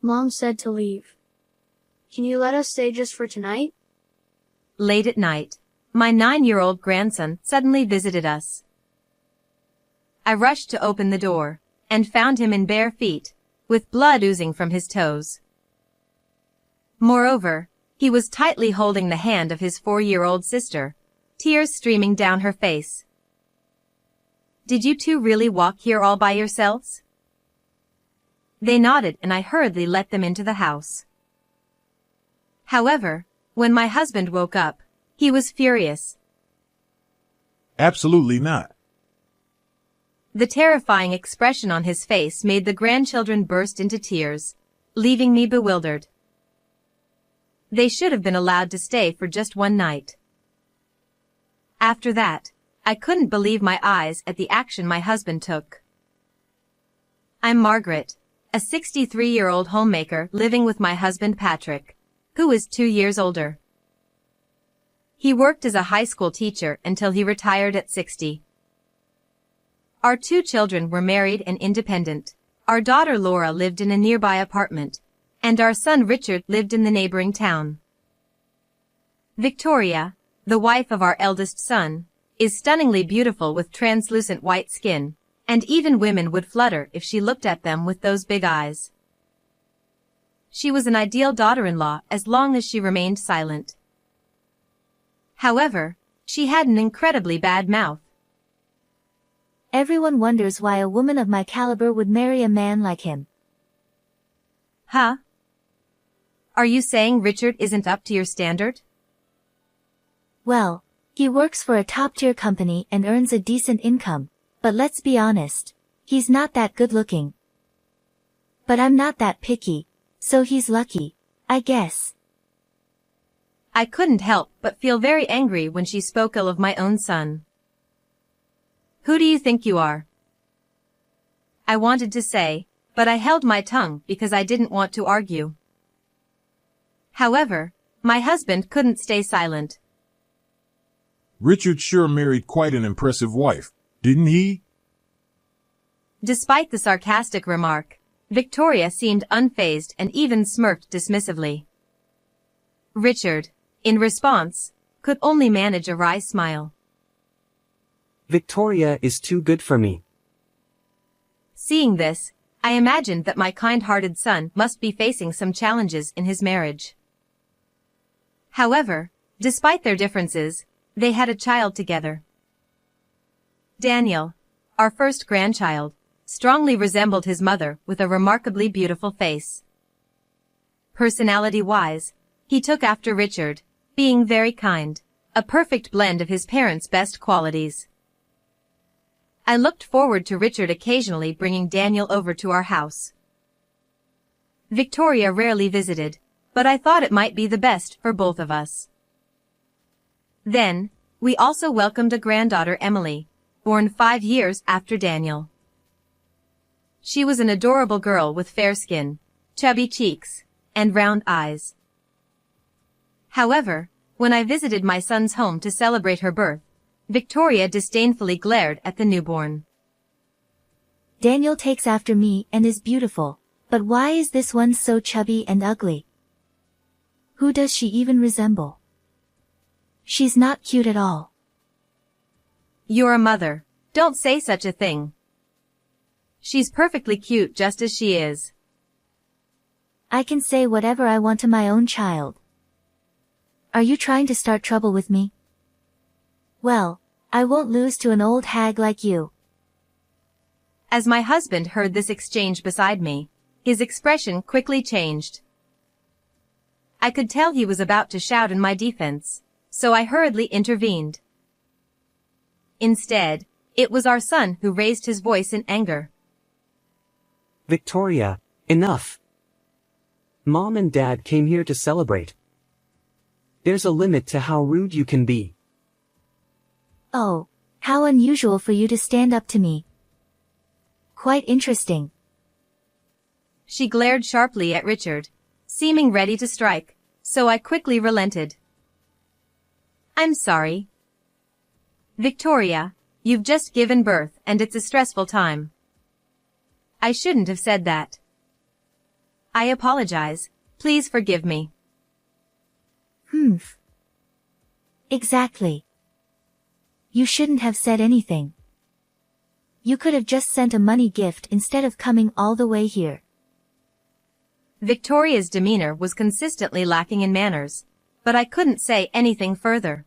Mom said to leave. Can you let us stay just for tonight? Late at night, my 9-year-old grandson suddenly visited us. I rushed to open the door, and found him in bare feet, with blood oozing from his toes. Moreover, he was tightly holding the hand of his 4-year-old sister, tears streaming down her face. Did you two really walk here all by yourselves? They nodded and I hurriedly let them into the house. However, when my husband woke up, he was furious. Absolutely not. The terrifying expression on his face made the grandchildren burst into tears, leaving me bewildered. They should have been allowed to stay for just one night. After that, I couldn't believe my eyes at the action my husband took. I'm Margaret, a 63-year-old homemaker living with my husband Patrick, who is 2 years older. He worked as a high school teacher until he retired at 60. Our 2 children were married and independent. Our daughter Laura lived in a nearby apartment, and our son Richard lived in the neighboring town. Victoria, the wife of our eldest son, is stunningly beautiful with translucent white skin, and even women would flutter if she looked at them with those big eyes. She was an ideal daughter-in-law as long as she remained silent. However, she had an incredibly bad mouth. Everyone wonders why a woman of my caliber would marry a man like him. Huh? Are you saying Richard isn't up to your standard? Well, he works for a top-tier company and earns a decent income, but let's be honest, he's not that good-looking. But I'm not that picky, so he's lucky, I guess. I couldn't help but feel very angry when she spoke ill of my own son. Who do you think you are? I wanted to say, but I held my tongue because I didn't want to argue. However, my husband couldn't stay silent. Richard sure married quite an impressive wife, didn't he? Despite the sarcastic remark, Victoria seemed unfazed and even smirked dismissively. Richard, in response, could only manage a wry smile. Victoria is too good for me. Seeing this, I imagined that my kind-hearted son must be facing some challenges in his marriage. However, despite their differences, they had a child together. Daniel, our first grandchild, strongly resembled his mother with a remarkably beautiful face. Personality-wise, he took after Richard, being very kind, a perfect blend of his parents' best qualities. I looked forward to Richard occasionally bringing Daniel over to our house. Victoria rarely visited, but I thought it might be the best for both of us. Then, we also welcomed a granddaughter Emily, born 5 years after Daniel. She was an adorable girl with fair skin, chubby cheeks, and round eyes. However, when I visited my son's home to celebrate her birth, Victoria disdainfully glared at the newborn. Daniel takes after me and is beautiful, but why is this one so chubby and ugly? Who does she even resemble? She's not cute at all. You're a mother, don't say such a thing. She's perfectly cute just as she is. I can say whatever I want to my own child. Are you trying to start trouble with me? Well, I won't lose to an old hag like you. As my husband heard this exchange beside me, his expression quickly changed. I could tell he was about to shout in my defense, so I hurriedly intervened. Instead, it was our son who raised his voice in anger. Victoria, enough. Mom and Dad came here to celebrate. There's a limit to how rude you can be. Oh, how unusual for you to stand up to me. Quite interesting. She glared sharply at Richard, seeming ready to strike, so I quickly relented. I'm sorry. Victoria, you've just given birth and it's a stressful time. I shouldn't have said that. I apologize. Please forgive me. Exactly. You shouldn't have said anything. You could have just sent a money gift instead of coming all the way here. Victoria's demeanor was consistently lacking in manners, but I couldn't say anything further.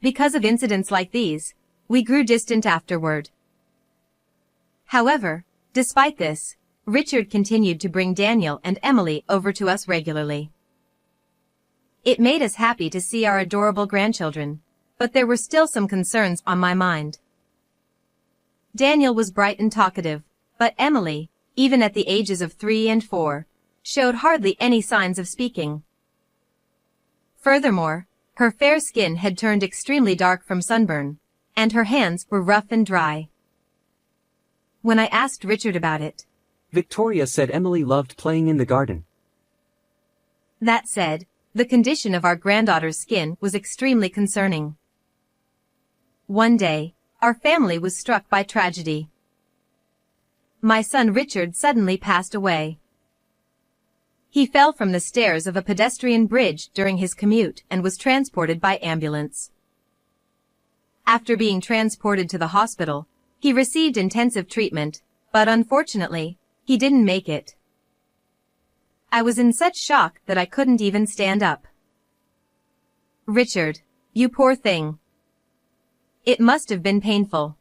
Because of incidents like these, we grew distant afterward. However, despite this, Richard continued to bring Daniel and Emily over to us regularly. It made us happy to see our adorable grandchildren, but there were still some concerns on my mind. Daniel was bright and talkative, but Emily, even at the ages of 3 and 4, showed hardly any signs of speaking. Furthermore, her fair skin had turned extremely dark from sunburn, and her hands were rough and dry. When I asked Richard about it, Victoria said Emily loved playing in the garden. That said, the condition of our granddaughter's skin was extremely concerning. One day, our family was struck by tragedy. My son Richard suddenly passed away. He fell from the stairs of a pedestrian bridge during his commute and was transported by ambulance. After being transported to the hospital, he received intensive treatment, but unfortunately, he didn't make it. I was in such shock that I couldn't even stand up. Richard, you poor thing. It must have been painful.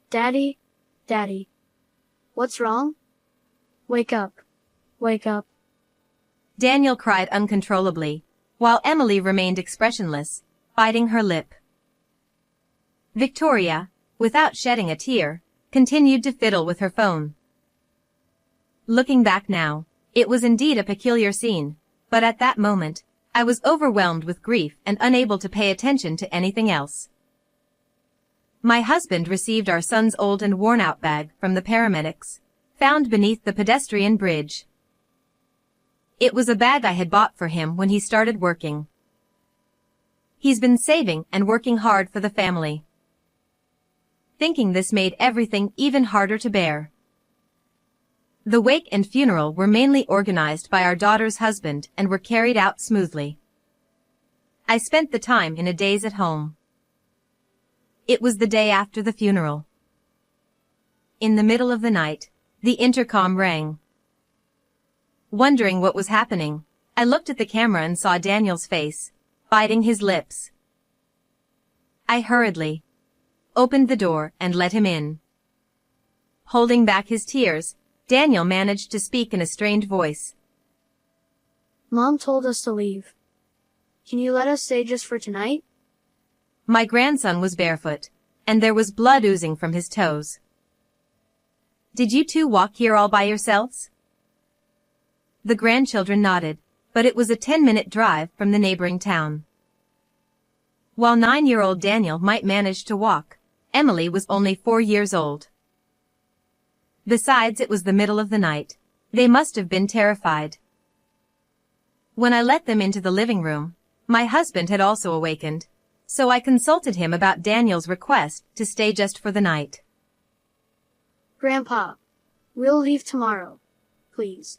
Daddy, what's wrong? Wake up, wake up. Daniel cried uncontrollably, while Emily remained expressionless, biting her lip. Victoria, without shedding a tear, continued to fiddle with her phone. Looking back now, it was indeed a peculiar scene, but at that moment, I was overwhelmed with grief and unable to pay attention to anything else. My husband received our son's old and worn-out bag from the paramedics, found beneath the pedestrian bridge. It was a bag I had bought for him when he started working. He's been saving and working hard for the family. Thinking this made everything even harder to bear. The wake and funeral were mainly organized by our daughter's husband and were carried out smoothly. I spent the time in a daze at home. It was the day after the funeral. In the middle of the night, the intercom rang. Wondering what was happening, I looked at the camera and saw Daniel's face, biting his lips. I hurriedly opened the door and let him in. Holding back his tears, Daniel managed to speak in a strained voice. Mom told us to leave. Can you let us stay just for tonight? My grandson was barefoot, and there was blood oozing from his toes. Did you two walk here all by yourselves? The grandchildren nodded, but it was a 10-minute drive from the neighboring town. While 9-year-old Daniel might manage to walk, Emily was only 4 years old. Besides, it was the middle of the night. They must have been terrified. When I let them into the living room, my husband had also awakened, so I consulted him about Daniel's request to stay just for the night. Grandpa, we'll leave tomorrow, please.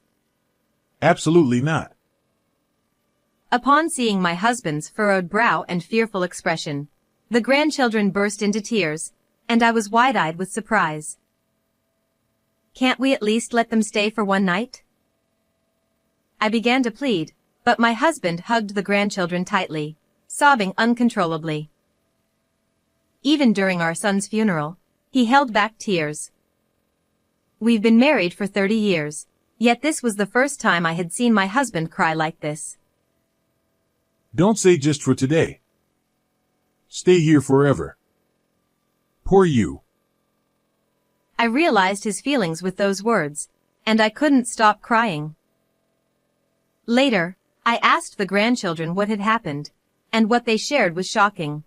Absolutely not. Upon seeing my husband's furrowed brow and fearful expression, the grandchildren burst into tears, and I was wide-eyed with surprise. Can't we at least let them stay for one night? I began to plead, but my husband hugged the grandchildren tightly, sobbing uncontrollably. Even during our son's funeral, he held back tears. We've been married for 30 years, yet this was the first time I had seen my husband cry like this. Don't say just for today. Stay here forever. Poor you. I realized his feelings with those words, and I couldn't stop crying. Later, I asked the grandchildren what had happened, and what they shared was shocking.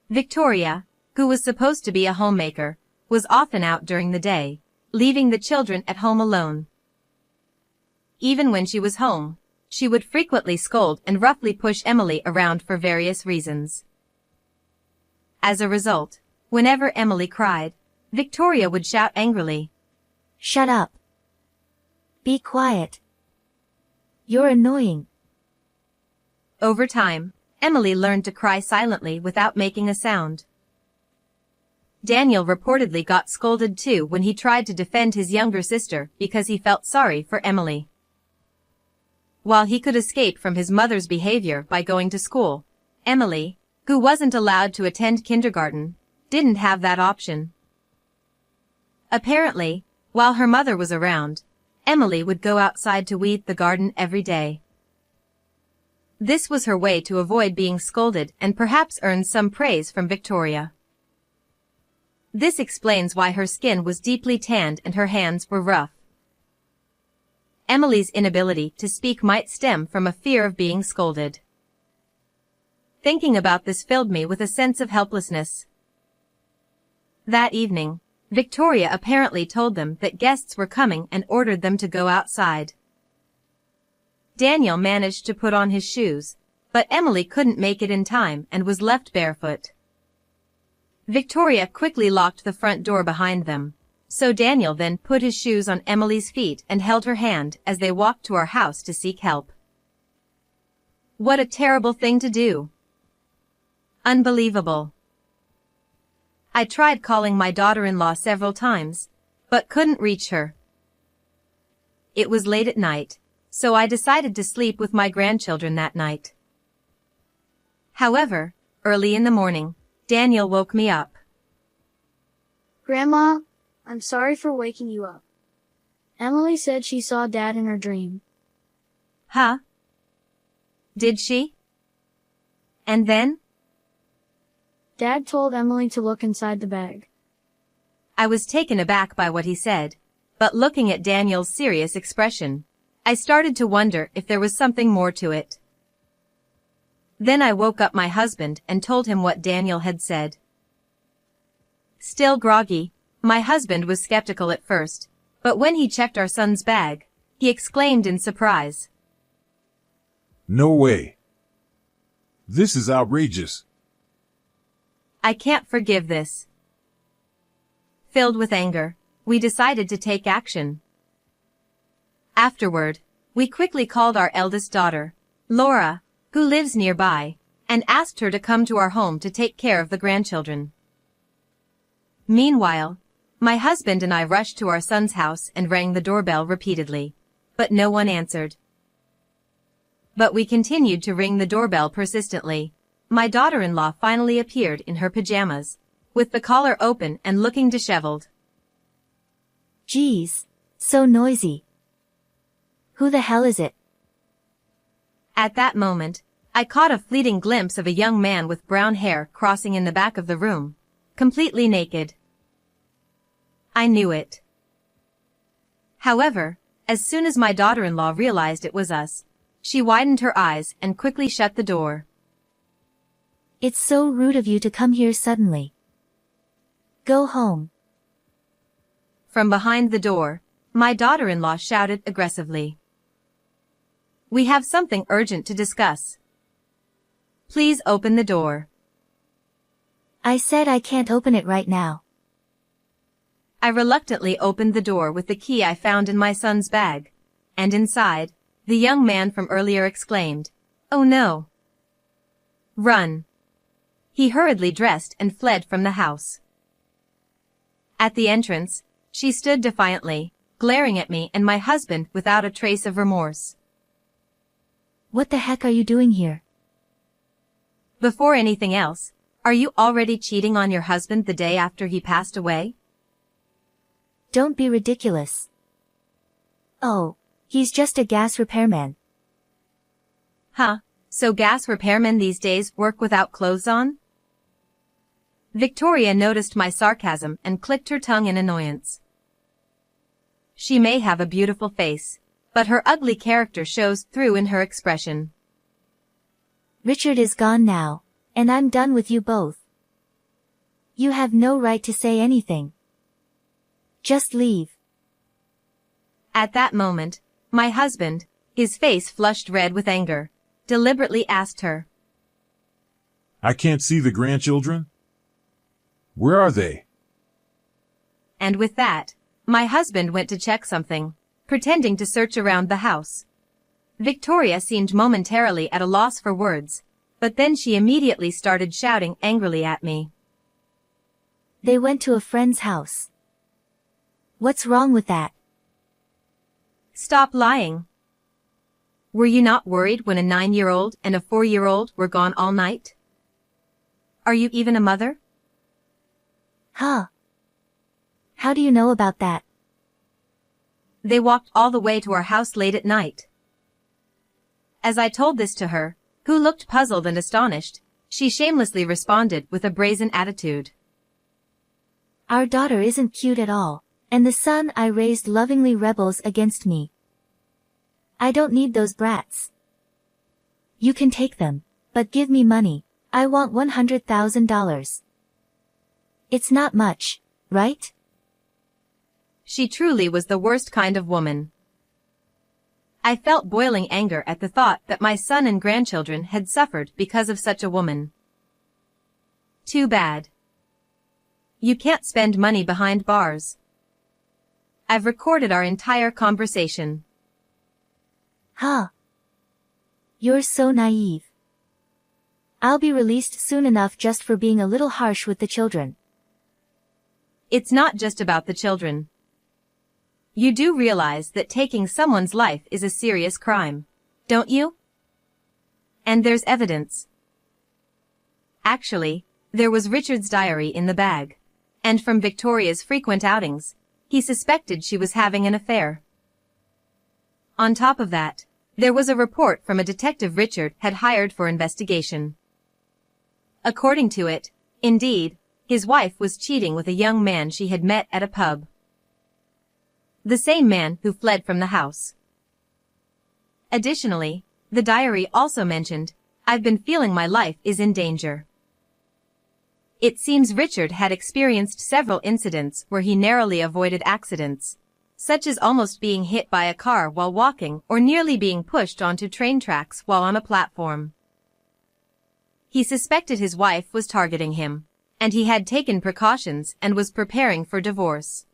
Victoria, who was supposed to be a homemaker, was often out during the day, leaving the children at home alone. Even when she was home, she would frequently scold and roughly push Emily around for various reasons. As a result, whenever Emily cried, Victoria would shout angrily, Shut up. Be quiet. You're annoying. Over time, Emily learned to cry silently without making a sound. Daniel reportedly got scolded too when he tried to defend his younger sister because he felt sorry for Emily. While he could escape from his mother's behavior by going to school, Emily, who wasn't allowed to attend kindergarten, didn't have that option. Apparently, while her mother was around, Emily would go outside to weed the garden every day. This was her way to avoid being scolded and perhaps earn some praise from Victoria. This explains why her skin was deeply tanned and her hands were rough. Emily's inability to speak might stem from a fear of being scolded. Thinking about this filled me with a sense of helplessness. That evening, Victoria apparently told them that guests were coming and ordered them to go outside. Daniel managed to put on his shoes, but Emily couldn't make it in time and was left barefoot. Victoria quickly locked the front door behind them, so Daniel then put his shoes on Emily's feet and held her hand as they walked to our house to seek help. What a terrible thing to do. Unbelievable. I tried calling my daughter-in-law several times, but couldn't reach her. It was late at night, so I decided to sleep with my grandchildren that night. However, early in the morning, Daniel woke me up. Grandma, I'm sorry for waking you up. Emily said she saw Dad in her dream. Huh? Did she? And then? Dad told Emily to look inside the bag. I was taken aback by what he said, but looking at Daniel's serious expression, I started to wonder if there was something more to it. Then I woke up my husband and told him what Daniel had said. Still groggy, my husband was skeptical at first, but when he checked our son's bag, he exclaimed in surprise. No way. This is outrageous. I can't forgive this. Filled with anger, we decided to take action. Afterward, we quickly called our eldest daughter, Laura, who lives nearby, and asked her to come to our home to take care of the grandchildren. Meanwhile, my husband and I rushed to our son's house and rang the doorbell repeatedly, but no one answered. But we continued to ring the doorbell persistently. My daughter-in-law finally appeared in her pajamas, with the collar open and looking disheveled. Geez, so noisy. Who the hell is it? At that moment, I caught a fleeting glimpse of a young man with brown hair crossing in the back of the room, completely naked. I knew it. However, as soon as my daughter-in-law realized it was us, she widened her eyes and quickly shut the door. It's so rude of you to come here suddenly. Go home. From behind the door, my daughter-in-law shouted aggressively. We have something urgent to discuss. Please open the door. I said I can't open it right now. I reluctantly opened the door with the key I found in my son's bag, and inside, the young man from earlier exclaimed, "Oh no! Run!" He hurriedly dressed and fled from the house. At the entrance, she stood defiantly, glaring at me and my husband without a trace of remorse. What the heck are you doing here? Before anything else, are you already cheating on your husband the day after he passed away? Don't be ridiculous. Oh, he's just a gas repairman. Huh, so gas repairmen these days work without clothes on? Victoria noticed my sarcasm and clicked her tongue in annoyance. She may have a beautiful face, but her ugly character shows through in her expression. Richard is gone now, and I'm done with you both. You have no right to say anything. Just leave. At that moment, my husband, his face flushed red with anger, deliberately asked her. I can't see the grandchildren? Where are they? And with that, my husband went to check something, pretending to search around the house. Victoria seemed momentarily at a loss for words, but then she immediately started shouting angrily at me. They went to a friend's house. What's wrong with that? Stop lying. Were you not worried when a 9-year-old and a 4-year-old were gone all night? Are you even a mother? Huh. How do you know about that? They walked all the way to our house late at night. As I told this to her, who looked puzzled and astonished, she shamelessly responded with a brazen attitude. Our daughter isn't cute at all, and the son I raised lovingly rebels against me. I don't need those brats. You can take them, but give me money. I want $100,000. It's not much, right? She truly was the worst kind of woman. I felt boiling anger at the thought that my son and grandchildren had suffered because of such a woman. Too bad. You can't spend money behind bars. I've recorded our entire conversation. Huh. You're so naive. I'll be released soon enough just for being a little harsh with the children. It's not just about the children. You do realize that taking someone's life is a serious crime, don't you? And there's evidence. Actually, there was Richard's diary in the bag, and from Victoria's frequent outings, he suspected she was having an affair. On top of that, there was a report from a detective Richard had hired for investigation. According to it, indeed, his wife was cheating with a young man she had met at a pub. The same man who fled from the house. Additionally, the diary also mentioned, "I've been feeling my life is in danger." It seems Richard had experienced several incidents where he narrowly avoided accidents, such as almost being hit by a car while walking or nearly being pushed onto train tracks while on a platform. He suspected his wife was targeting him, and he had taken precautions and was preparing for divorce.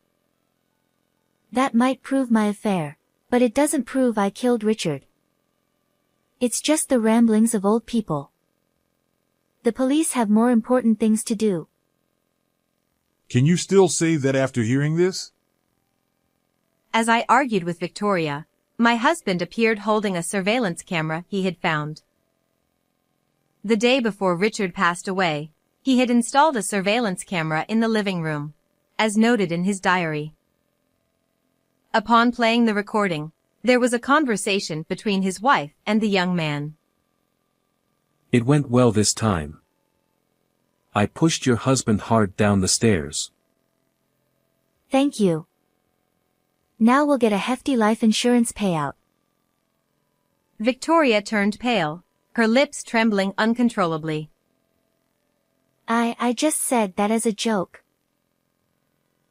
That might prove my affair, but it doesn't prove I killed Richard. It's just the ramblings of old people. The police have more important things to do. Can you still say that after hearing this? As I argued with Victoria, my husband appeared holding a surveillance camera he had found. The day before Richard passed away, he had installed a surveillance camera in the living room, as noted in his diary. Upon playing the recording, there was a conversation between his wife and the young man. It went well this time. I pushed your husband hard down the stairs. Thank you. Now we'll get a hefty life insurance payout. Victoria turned pale, her lips trembling uncontrollably. I just said that as a joke.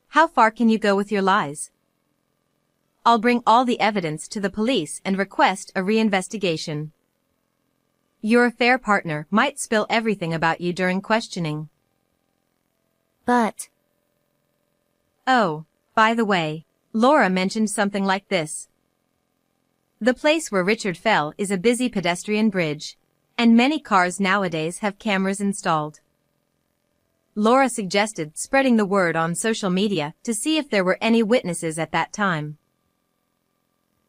How far can you go with your lies? I'll bring all the evidence to the police and request a reinvestigation. Your affair partner might spill everything about you during questioning. But... Oh, by the way, Laura mentioned something like this. The place where Richard fell is a busy pedestrian bridge, and many cars nowadays have cameras installed. Laura suggested spreading the word on social media to see if there were any witnesses at that time.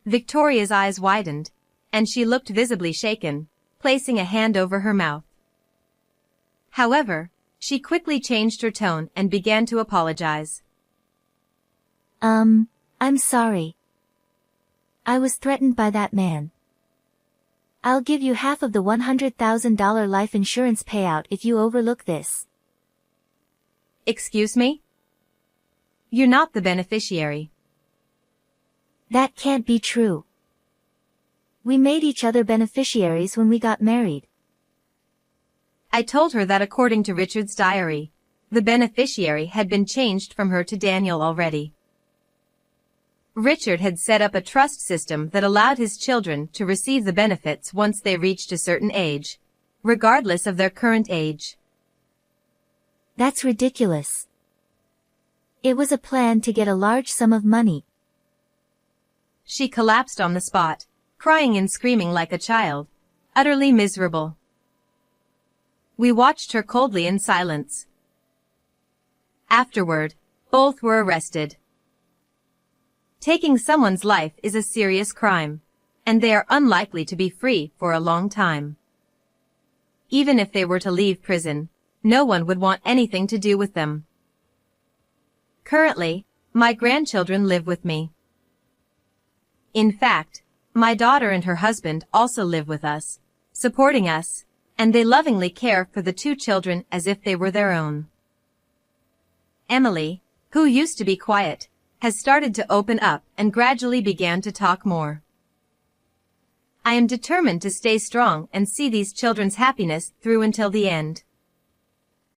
Victoria's eyes widened, and she looked visibly shaken, placing a hand over her mouth. However, she quickly changed her tone and began to apologize. I'm sorry. I was threatened by that man. I'll give you half of the $100,000 life insurance payout if you overlook this. Excuse me? You're not the beneficiary. That can't be true. We made each other beneficiaries when we got married. I told her that according to Richard's diary, the beneficiary had been changed from her to Daniel already. Richard had set up a trust system that allowed his children to receive the benefits once they reached a certain age, regardless of their current age. That's ridiculous. It was a plan to get a large sum of money. she collapsed on the spot, crying and screaming like a child, utterly miserable. We watched her coldly in silence. Afterward, both were arrested. Taking someone's life is a serious crime, and they are unlikely to be free for a long time. Even if they were to leave prison, no one would want anything to do with them. Currently, my grandchildren live with me. In fact, my daughter and her husband also live with us, supporting us, and they lovingly care for the two children as if they were their own. Emily, who used to be quiet, has started to open up and gradually began to talk more. I am determined to stay strong and see these children's happiness through until the end.